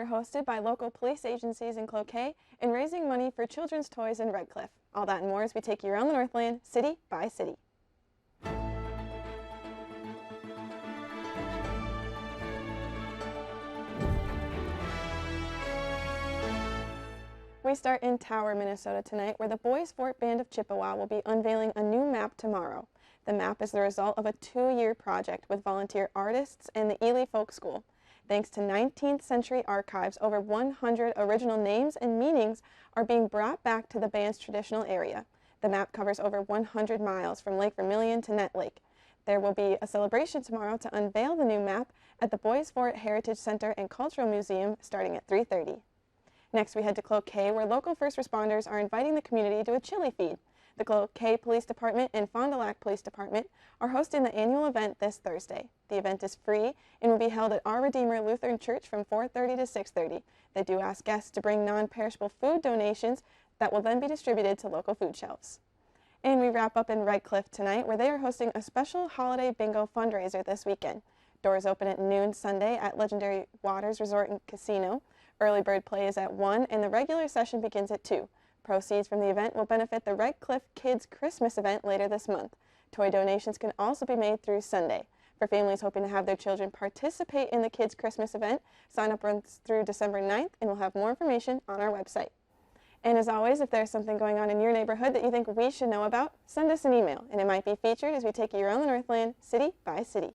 Are hosted by local police agencies in Cloquet and raising money for children's toys in Redcliffe. All that and more as we take you around the Northland, city by city. We start in Tower, Minnesota tonight, where the Bois Forte Band of Chippewa will be unveiling a new map tomorrow. The map is the result of a 2-year project with volunteer artists and the Ely Folk School. Thanks to 19th century archives, over 100 original names and meanings are being brought back to the band's traditional area. The map covers over 100 miles from Lake Vermilion to Net Lake. There will be a celebration tomorrow to unveil the new map at the Bois Forte Heritage Center and Cultural Museum starting at 3:30. Next, we head to Cloquet, where local first responders are inviting the community to a chili feed. The Cloquet Police Department and Fond du Lac Police Department are hosting the annual event this Thursday. The event is free and will be held at Our Redeemer Lutheran Church from 4:30 to 6:30. They do ask guests to bring non-perishable food donations that will then be distributed to local food shelves. And we wrap up in Redcliffe tonight, where they are hosting a special holiday bingo fundraiser this weekend. Doors open at noon Sunday at Legendary Waters Resort and Casino. Early bird play is at 1 and the regular session begins at 2. Proceeds from the event will benefit the Redcliffe Kids Christmas event later this month. Toy donations can also be made through Sunday. For families hoping to have their children participate in the Kids Christmas event, sign up runs through December 9th, and we'll have more information on our website. And as always, if there's something going on in your neighborhood that you think we should know about, send us an email, and it might be featured as we take you around the Northland, city by city.